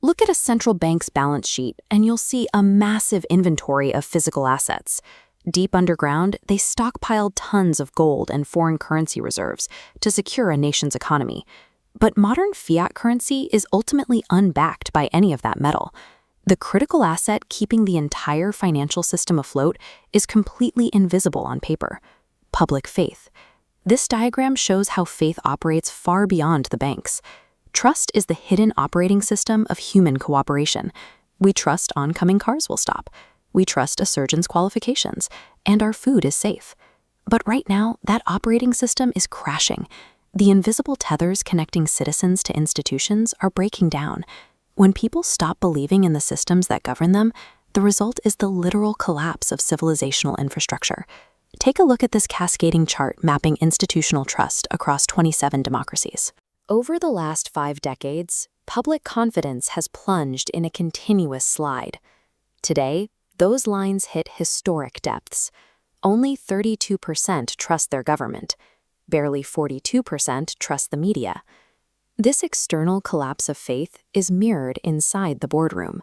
Look at a central bank's balance sheet, and you'll see a massive inventory of physical assets. Deep underground, they stockpiled tons of gold and foreign currency reserves to secure a nation's economy. But modern fiat currency is ultimately unbacked by any of that metal. The critical asset keeping the entire financial system afloat is completely invisible on paper: public faith. This diagram shows how faith operates far beyond the banks. Trust is the hidden operating system of human cooperation. We trust oncoming cars will stop. We trust a surgeon's qualifications, and our food is safe. But right now, that operating system is crashing. The invisible tethers connecting citizens to institutions are breaking down. When people stop believing in the systems that govern them, the result is the literal collapse of civilizational infrastructure. Take a look at this cascading chart mapping institutional trust across 27 democracies. Over the last 5 decades, public confidence has plunged in a continuous slide. Today, those lines hit historic depths. Only 32% trust their government. Barely 42% trust the media. This external collapse of faith is mirrored inside the boardroom.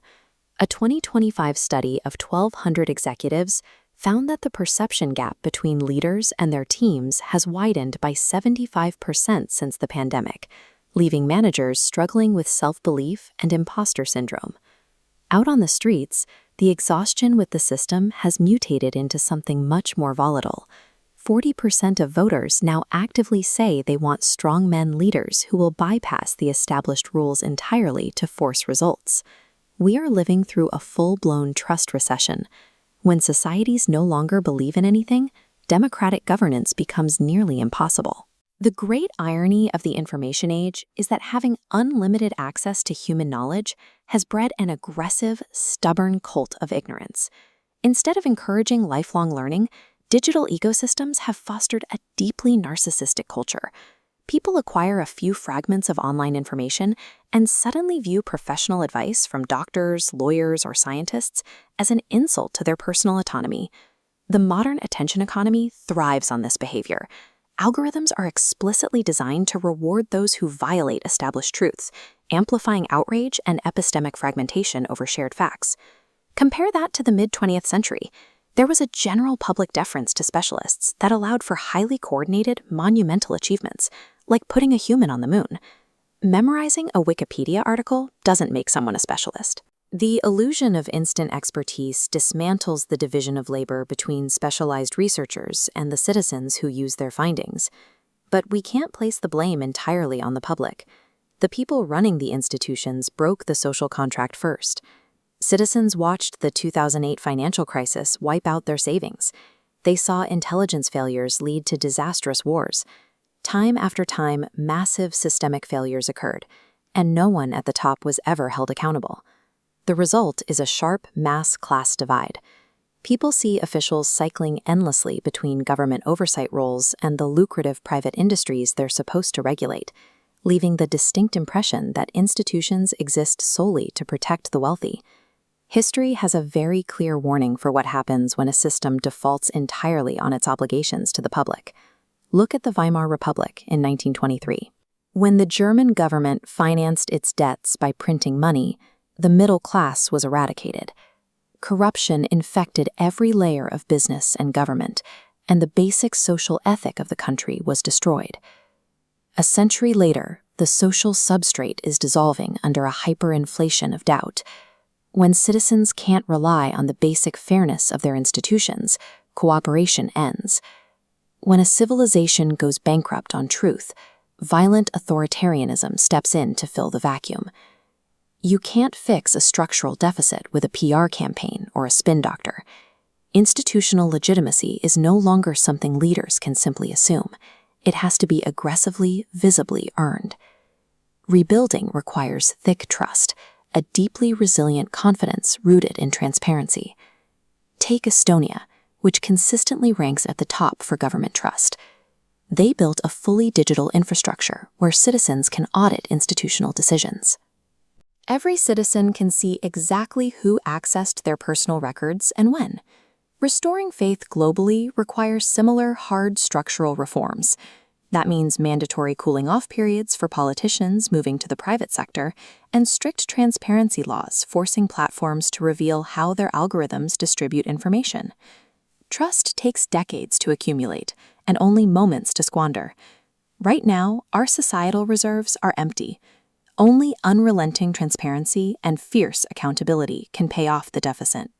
A 2025 study of 1,200 executives found that the perception gap between leaders and their teams has widened by 75% since the pandemic, leaving managers struggling with self-belief and imposter syndrome. Out on the streets, the exhaustion with the system has mutated into something much more volatile. 40% of voters now actively say they want strongmen leaders who will bypass the established rules entirely to force results. We are living through a full-blown trust recession. When societies no longer believe in anything, democratic governance becomes nearly impossible. The great irony of the information age is that having unlimited access to human knowledge has bred an aggressive, stubborn cult of ignorance. Instead of encouraging lifelong learning, digital ecosystems have fostered a deeply narcissistic culture. People acquire a few fragments of online information and suddenly view professional advice from doctors, lawyers, or scientists as an insult to their personal autonomy. The modern attention economy thrives on this behavior. Algorithms are explicitly designed to reward those who violate established truths, amplifying outrage and epistemic fragmentation over shared facts. Compare that to the mid-20th century. There was a general public deference to specialists that allowed for highly coordinated, monumental achievements, like putting a human on the moon. Memorizing a Wikipedia article doesn't make someone a specialist. The illusion of instant expertise dismantles the division of labor between specialized researchers and the citizens who use their findings. But we can't place the blame entirely on the public. The people running the institutions broke the social contract first. Citizens watched the 2008 financial crisis wipe out their savings. They saw intelligence failures lead to disastrous wars. Time after time, massive systemic failures occurred, and no one at the top was ever held accountable. The result is a sharp mass-class divide. People see officials cycling endlessly between government oversight roles and the lucrative private industries they're supposed to regulate, leaving the distinct impression that institutions exist solely to protect the wealthy. History has a very clear warning for what happens when a system defaults entirely on its obligations to the public. Look at the Weimar Republic in 1923. When the German government financed its debts by printing money, the middle class was eradicated. Corruption infected every layer of business and government, and the basic social ethic of the country was destroyed. A century later, the social substrate is dissolving under a hyperinflation of doubt. When citizens can't rely on the basic fairness of their institutions, cooperation ends. When a civilization goes bankrupt on truth, violent authoritarianism steps in to fill the vacuum. You can't fix a structural deficit with a PR campaign or a spin doctor. Institutional legitimacy is no longer something leaders can simply assume. It has to be aggressively, visibly earned. Rebuilding requires thick trust, a deeply resilient confidence rooted in transparency. Take Estonia, which consistently ranks at the top for government trust. They built a fully digital infrastructure where citizens can audit institutional decisions. Every citizen can see exactly who accessed their personal records and when. Restoring faith globally requires similar hard structural reforms. That means mandatory cooling-off periods for politicians moving to the private sector and strict transparency laws forcing platforms to reveal how their algorithms distribute information. Trust takes decades to accumulate and only moments to squander. Right now, our societal reserves are empty. Only unrelenting transparency and fierce accountability can pay off the deficit.